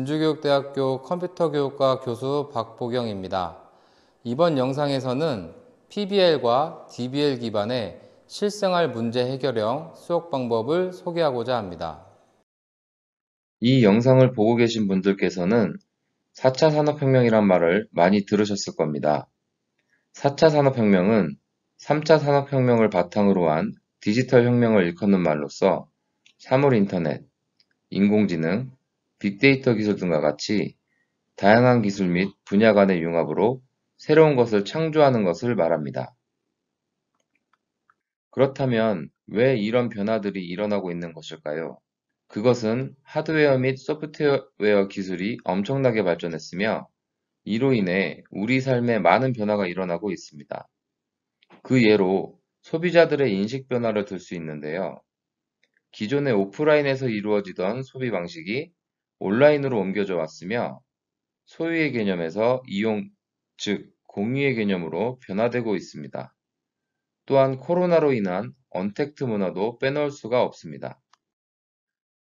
진주교육대학교 컴퓨터교육과 교수 박보경입니다. 이번 영상에서는 PBL과 DBL 기반의 실생활 문제 해결형 수업 방법을 소개하고자 합니다. 이 영상을 보고 계신 분들께서는 4차 산업혁명이란 말을 많이 들으셨을 겁니다. 4차 산업혁명은 3차 산업혁명을 바탕으로 한 디지털 혁명을 일컫는 말로서 사물인터넷, 인공지능, 빅데이터 기술 등과 같이 다양한 기술 및 분야 간의 융합으로 새로운 것을 창조하는 것을 말합니다. 그렇다면 왜 이런 변화들이 일어나고 있는 것일까요? 그것은 하드웨어 및 소프트웨어 기술이 엄청나게 발전했으며 이로 인해 우리 삶에 많은 변화가 일어나고 있습니다. 그 예로 소비자들의 인식 변화를 들 수 있는데요. 기존의 오프라인에서 이루어지던 소비 방식이 온라인으로 옮겨져 왔으며 소유의 개념에서 이용, 즉 공유의 개념으로 변화되고 있습니다. 또한 코로나로 인한 언택트 문화도 빼놓을 수가 없습니다.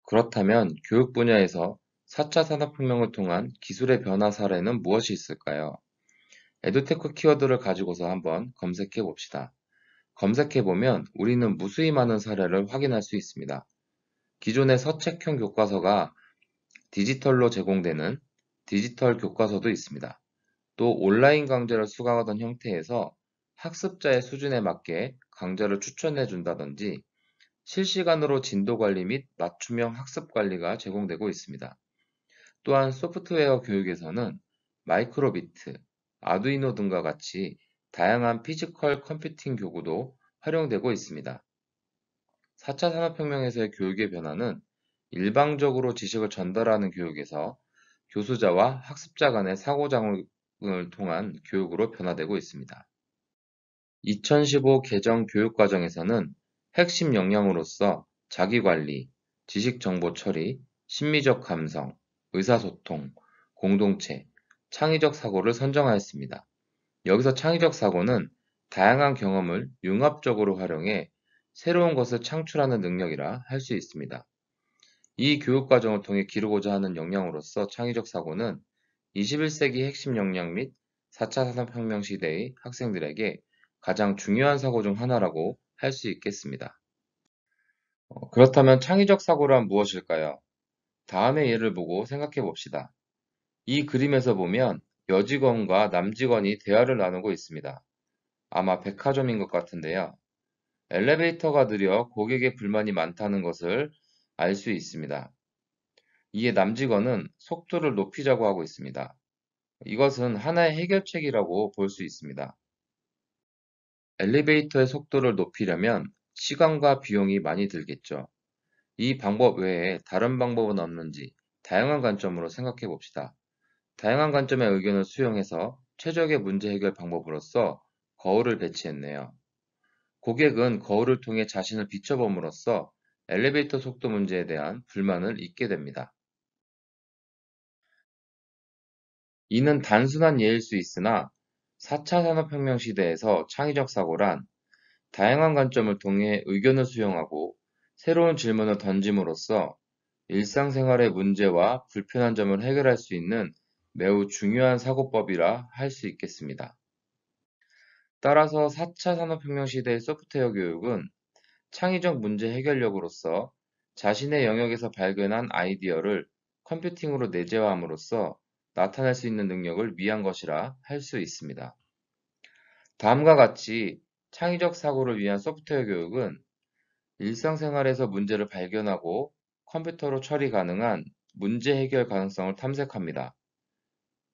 그렇다면 교육 분야에서 4차 산업혁명을 통한 기술의 변화 사례는 무엇이 있을까요? 에듀테크 키워드를 가지고서 한번 검색해 봅시다. 검색해 보면 우리는 무수히 많은 사례를 확인할 수 있습니다. 기존의 서책형 교과서가 디지털로 제공되는 디지털 교과서도 있습니다. 또 온라인 강좌를 수강하던 형태에서 학습자의 수준에 맞게 강좌를 추천해 준다든지 실시간으로 진도 관리 및 맞춤형 학습 관리가 제공되고 있습니다. 또한 소프트웨어 교육에서는 마이크로비트, 아두이노 등과 같이 다양한 피지컬 컴퓨팅 교구도 활용되고 있습니다. 4차 산업혁명에서의 교육의 변화는 일방적으로 지식을 전달하는 교육에서 교수자와 학습자 간의 상호작용을 통한 교육으로 변화되고 있습니다. 2015 개정 교육과정에서는 핵심 역량으로서 자기관리, 지식정보 처리, 심리적 감성, 의사소통, 공동체, 창의적 사고를 선정하였습니다. 여기서 창의적 사고는 다양한 경험을 융합적으로 활용해 새로운 것을 창출하는 능력이라 할 수 있습니다. 이 교육과정을 통해 기르고자 하는 역량으로서 창의적 사고는 21세기 핵심 역량 및 4차 산업혁명 시대의 학생들에게 가장 중요한 사고 중 하나라고 할 수 있겠습니다. 그렇다면 창의적 사고란 무엇일까요? 다음의 예를 보고 생각해 봅시다. 이 그림에서 보면 여직원과 남직원이 대화를 나누고 있습니다. 아마 백화점인 것 같은데요. 엘리베이터가 느려 고객의 불만이 많다는 것을 알 수 있습니다. 이에 남직원은 속도를 높이자고 하고 있습니다. 이것은 하나의 해결책이라고 볼 수 있습니다. 엘리베이터의 속도를 높이려면 시간과 비용이 많이 들겠죠. 이 방법 외에 다른 방법은 없는지 다양한 관점으로 생각해 봅시다. 다양한 관점의 의견을 수용해서 최적의 문제 해결 방법으로서 거울을 배치했네요. 고객은 거울을 통해 자신을 비춰봄으로써 엘리베이터 속도 문제에 대한 불만을 잊게 됩니다. 이는 단순한 예일 수 있으나 4차 산업혁명 시대에서 창의적 사고란 다양한 관점을 통해 의견을 수용하고 새로운 질문을 던짐으로써 일상생활의 문제와 불편한 점을 해결할 수 있는 매우 중요한 사고법이라 할 수 있겠습니다. 따라서 4차 산업혁명 시대의 소프트웨어 교육은 창의적 문제 해결력으로서 자신의 영역에서 발견한 아이디어를 컴퓨팅으로 내재화함으로써 나타낼 수 있는 능력을 위한 것이라 할 수 있습니다. 다음과 같이 창의적 사고를 위한 소프트웨어 교육은 일상생활에서 문제를 발견하고 컴퓨터로 처리 가능한 문제 해결 가능성을 탐색합니다.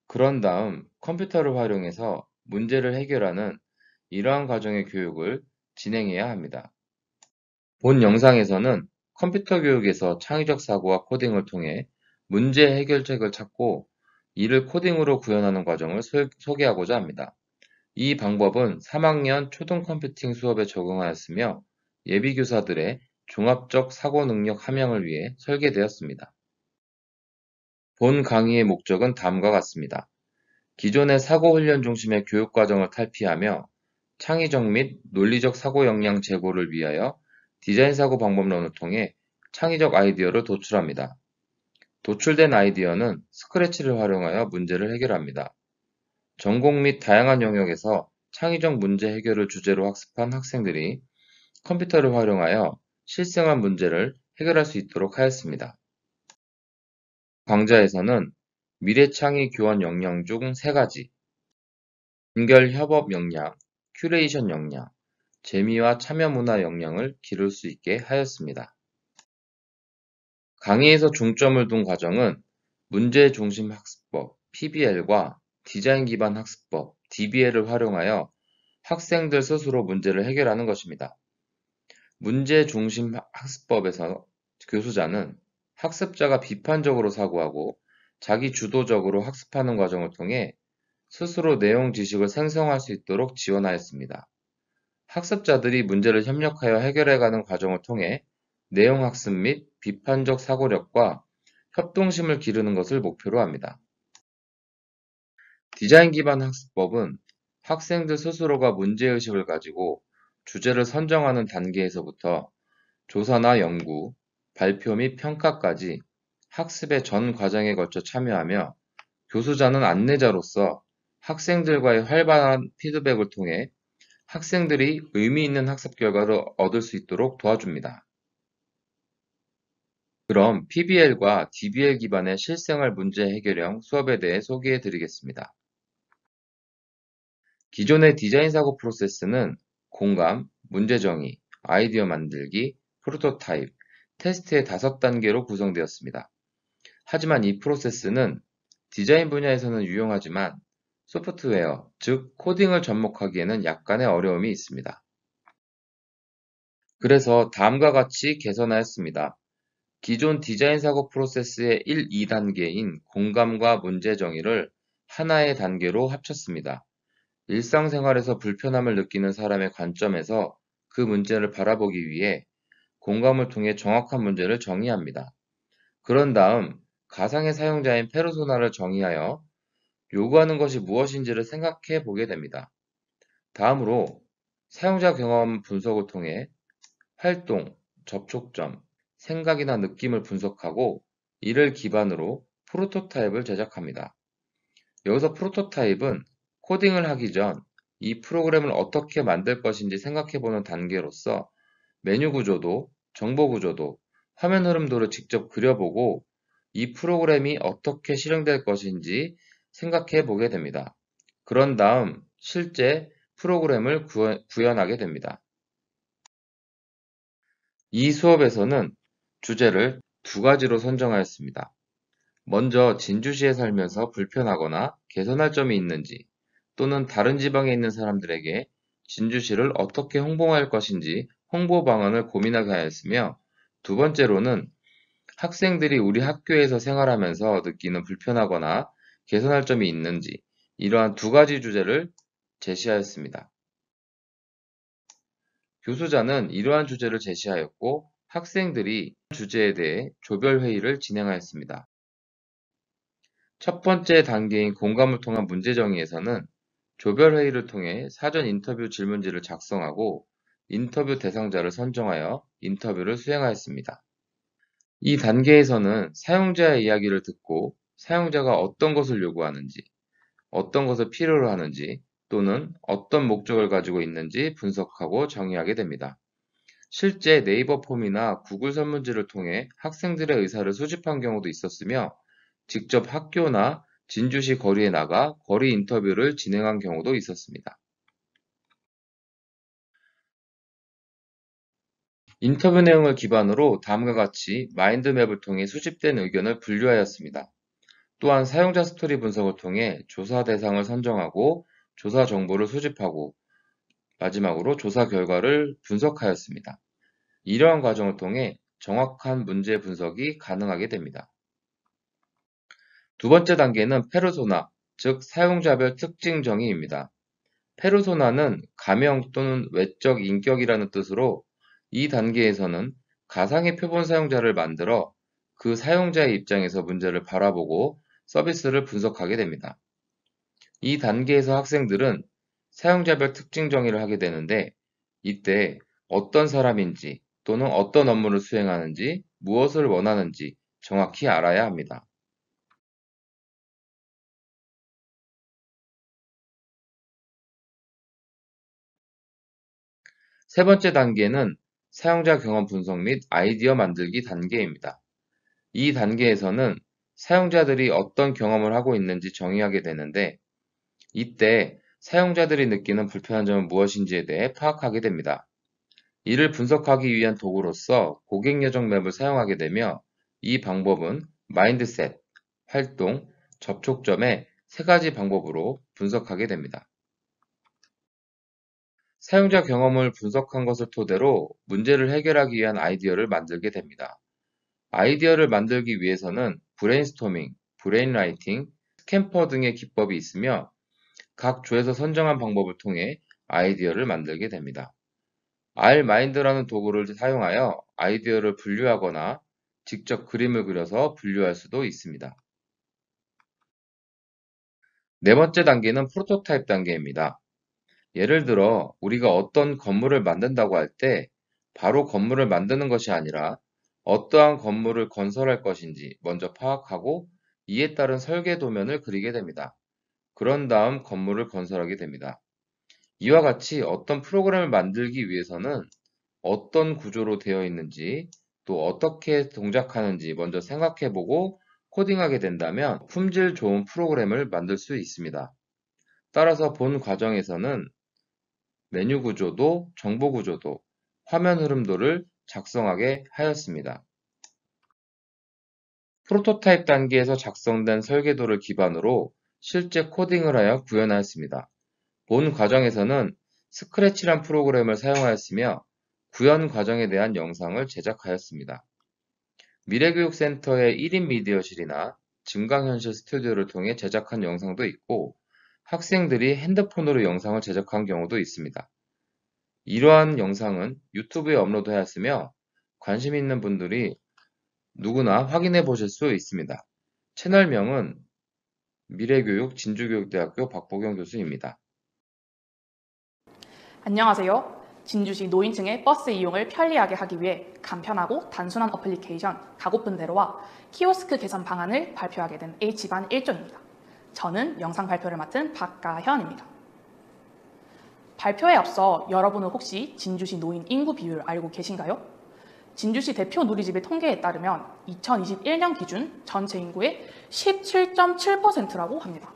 그런 다음 컴퓨터를 활용해서 문제를 해결하는 이러한 과정의 교육을 진행해야 합니다. 본 영상에서는 컴퓨터 교육에서 창의적 사고와 코딩을 통해 문제 해결책을 찾고 이를 코딩으로 구현하는 과정을 소개하고자 합니다. 이 방법은 3학년 초등 컴퓨팅 수업에 적용하였으며 예비교사들의 종합적 사고 능력 함양을 위해 설계되었습니다. 본 강의의 목적은 다음과 같습니다. 기존의 사고 훈련 중심의 교육 과정을 탈피하며 창의적 및 논리적 사고 역량 제고를 위하여 디자인 사고 방법론을 통해 창의적 아이디어를 도출합니다. 도출된 아이디어는 스크래치를 활용하여 문제를 해결합니다. 전공 및 다양한 영역에서 창의적 문제 해결을 주제로 학습한 학생들이 컴퓨터를 활용하여 실생활 문제를 해결할 수 있도록 하였습니다. 강좌에서는 미래창의 교원 역량 중 3가지, 연결 협업 역량, 큐레이션 역량, 재미와 참여 문화 역량을 기를 수 있게 하였습니다. 강의에서 중점을 둔 과정은 문제 중심 학습법, PBL과 디자인 기반 학습법, DBL을 활용하여 학생들 스스로 문제를 해결하는 것입니다. 문제 중심 학습법에서 교수자는 학습자가 비판적으로 사고하고 자기 주도적으로 학습하는 과정을 통해 스스로 내용 지식을 생성할 수 있도록 지원하였습니다. 학습자들이 문제를 협력하여 해결해가는 과정을 통해 내용 학습 및 비판적 사고력과 협동심을 기르는 것을 목표로 합니다. 디자인 기반 학습법은 학생들 스스로가 문제의식을 가지고 주제를 선정하는 단계에서부터 조사나 연구, 발표 및 평가까지 학습의 전 과정에 걸쳐 참여하며 교수자는 안내자로서 학생들과의 활발한 피드백을 통해 학생들이 의미 있는 학습 결과를 얻을 수 있도록 도와줍니다. 그럼 PBL과 DBL 기반의 실생활 문제 해결형 수업에 대해 소개해 드리겠습니다. 기존의 디자인 사고 프로세스는 공감, 문제 정의, 아이디어 만들기, 프로토타입, 테스트의 5단계로 구성되었습니다. 하지만 이 프로세스는 디자인 분야에서는 유용하지만 소프트웨어, 즉 코딩을 접목하기에는 약간의 어려움이 있습니다. 그래서 다음과 같이 개선하였습니다. 기존 디자인 사고 프로세스의 1, 2단계인 공감과 문제 정의를 하나의 단계로 합쳤습니다. 일상생활에서 불편함을 느끼는 사람의 관점에서 그 문제를 바라보기 위해 공감을 통해 정확한 문제를 정의합니다. 그런 다음 가상의 사용자인 페르소나를 정의하여 요구하는 것이 무엇인지를 생각해 보게 됩니다. 다음으로 사용자 경험 분석을 통해 활동, 접촉점, 생각이나 느낌을 분석하고 이를 기반으로 프로토타입을 제작합니다. 여기서 프로토타입은 코딩을 하기 전 이 프로그램을 어떻게 만들 것인지 생각해보는 단계로서 메뉴 구조도, 정보 구조도, 화면 흐름도를 직접 그려보고 이 프로그램이 어떻게 실행될 것인지 생각해 보게 됩니다. 그런 다음 실제 프로그램을 구현하게 됩니다. 이 수업에서는 주제를 2가지로 선정하였습니다. 먼저 진주시에 살면서 불편하거나 개선할 점이 있는지 또는 다른 지방에 있는 사람들에게 진주시를 어떻게 홍보할 것인지 홍보 방안을 고민하게 하였으며, 2번째로는 학생들이 우리 학교에서 생활하면서 느끼는 불편하거나 개선할 점이 있는지, 이러한 2가지 주제를 제시하였습니다. 교수자는 이러한 주제를 제시하였고 학생들이 주제에 대해 조별 회의를 진행하였습니다. 첫 번째 단계인 공감을 통한 문제 정의에서는 조별 회의를 통해 사전 인터뷰 질문지를 작성하고 인터뷰 대상자를 선정하여 인터뷰를 수행하였습니다. 이 단계에서는 사용자의 이야기를 듣고 사용자가 어떤 것을 요구하는지, 어떤 것을 필요로 하는지 또는 어떤 목적을 가지고 있는지 분석하고 정의하게 됩니다. 실제 네이버 폼이나 구글 설문지를 통해 학생들의 의사를 수집한 경우도 있었으며, 직접 학교나 진주시 거리에 나가 거리 인터뷰를 진행한 경우도 있었습니다. 인터뷰 내용을 기반으로 다음과 같이 마인드맵을 통해 수집된 의견을 분류하였습니다. 또한 사용자 스토리 분석을 통해 조사 대상을 선정하고 조사 정보를 수집하고 마지막으로 조사 결과를 분석하였습니다. 이러한 과정을 통해 정확한 문제 분석이 가능하게 됩니다. 2번째 단계는 페르소나, 즉 사용자별 특징 정의입니다. 페르소나는 가명 또는 외적 인격이라는 뜻으로 이 단계에서는 가상의 표본 사용자를 만들어 그 사용자의 입장에서 문제를 바라보고 서비스를 분석하게 됩니다. 이 단계에서 학생들은 사용자별 특징 정의를 하게 되는데, 이때 어떤 사람인지 또는 어떤 업무를 수행하는지, 무엇을 원하는지 정확히 알아야 합니다. 세 번째 단계는 사용자 경험 분석 및 아이디어 만들기 단계입니다. 이 단계에서는 사용자들이 어떤 경험을 하고 있는지 정의하게 되는데, 이때 사용자들이 느끼는 불편한 점은 무엇인지에 대해 파악하게 됩니다. 이를 분석하기 위한 도구로서 고객 여정 맵을 사용하게 되며, 이 방법은 마인드셋, 활동, 접촉점의 세 가지 방법으로 분석하게 됩니다. 사용자 경험을 분석한 것을 토대로 문제를 해결하기 위한 아이디어를 만들게 됩니다. 아이디어를 만들기 위해서는 브레인스토밍, 브레인라이팅, 스캠퍼 등의 기법이 있으며, 각 조에서 선정한 방법을 통해 아이디어를 만들게 됩니다. R마인드라는 도구를 사용하여 아이디어를 분류하거나 직접 그림을 그려서 분류할 수도 있습니다. 네 번째 단계는 프로토타입 단계입니다. 예를 들어 우리가 어떤 건물을 만든다고 할 때 바로 건물을 만드는 것이 아니라 어떠한 건물을 건설할 것인지 먼저 파악하고 이에 따른 설계 도면을 그리게 됩니다. 그런 다음 건물을 건설하게 됩니다. 이와 같이 어떤 프로그램을 만들기 위해서는 어떤 구조로 되어 있는지, 또 어떻게 동작하는지 먼저 생각해보고 코딩하게 된다면 품질 좋은 프로그램을 만들 수 있습니다. 따라서 본 과정에서는 메뉴 구조도, 정보 구조도, 화면 흐름도를 작성하게 하였습니다. 프로토타입 단계에서 작성된 설계도를 기반으로 실제 코딩을 하여 구현하였습니다. 본 과정에서는 스크래치란 프로그램을 사용하였으며 구현 과정에 대한 영상을 제작하였습니다. 미래교육센터의 1인 미디어실이나 증강현실 스튜디오를 통해 제작한 영상도 있고, 학생들이 핸드폰으로 영상을 제작한 경우도 있습니다. 이러한 영상은 유튜브에 업로드하였으며 관심 있는 분들이 누구나 확인해 보실 수 있습니다. 채널명은 미래교육 진주교육대학교 박보경 교수입니다. 안녕하세요. 진주시 노인층의 버스 이용을 편리하게 하기 위해 간편하고 단순한 어플리케이션 가고픈 대로와 키오스크 개선 방안을 발표하게 된 H반 1조입니다. 저는 영상 발표를 맡은 박가현입니다. 발표에 앞서 여러분은 혹시 진주시 노인 인구 비율을 알고 계신가요? 진주시 대표 누리집의 통계에 따르면 2021년 기준 전체 인구의 17.7%라고 합니다.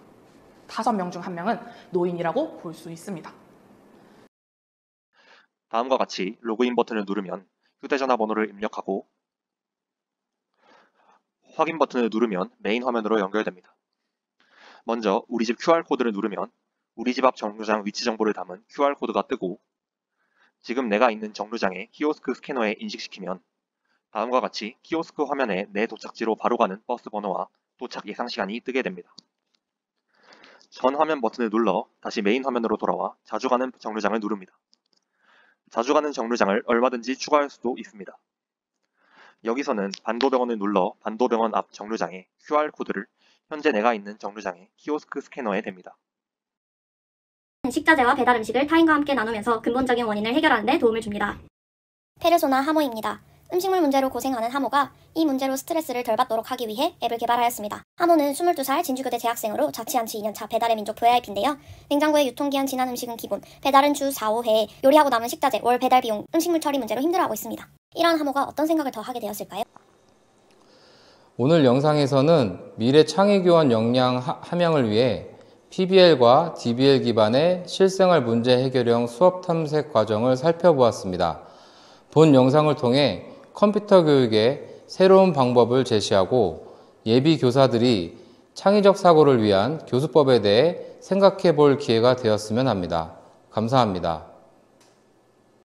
5명 중 1명은 노인이라고 볼 수 있습니다. 다음과 같이 로그인 버튼을 누르면 휴대전화 번호를 입력하고 확인 버튼을 누르면 메인 화면으로 연결됩니다. 먼저 우리 집 QR코드를 누르면 우리 집 앞 정류장 위치 정보를 담은 QR코드가 뜨고, 지금 내가 있는 정류장에 키오스크 스캐너에 인식시키면 다음과 같이 키오스크 화면에 내 도착지로 바로 가는 버스 번호와 도착 예상 시간이 뜨게 됩니다. 전 화면 버튼을 눌러 다시 메인 화면으로 돌아와 자주 가는 정류장을 누릅니다. 자주 가는 정류장을 얼마든지 추가할 수도 있습니다. 여기서는 반도병원을 눌러 반도병원 앞 정류장에 QR코드를 현재 내가 있는 정류장에 키오스크 스캐너에 댑니다. 식자재와 배달 음식을 타인과 함께 나누면서 근본적인 원인을 해결하는 데 도움을 줍니다. 페르소나 하모입니다. 음식물 문제로 고생하는 하모가 이 문제로 스트레스를 덜 받도록 하기 위해 앱을 개발하였습니다. 하모는 22살 진주교대 재학생으로 자취한지 2년차 배달의 민족 VIP인데요. 냉장고에 유통기한 지난 음식은 기본, 배달은 주 4, 5회, 요리하고 남은 식자재, 월 배달 비용, 음식물 처리 문제로 힘들어하고 있습니다. 이러한 하모가 어떤 생각을 더 하게 되었을까요? 오늘 영상에서는 미래 창의교원 역량 함양을 위해 PBL과 DBL 기반의 실생활 문제 해결형 수업 탐색 과정을 살펴보았습니다. 본 영상을 통해 컴퓨터 교육의 새로운 방법을 제시하고 예비 교사들이 창의적 사고를 위한 교수법에 대해 생각해 볼 기회가 되었으면 합니다. 감사합니다.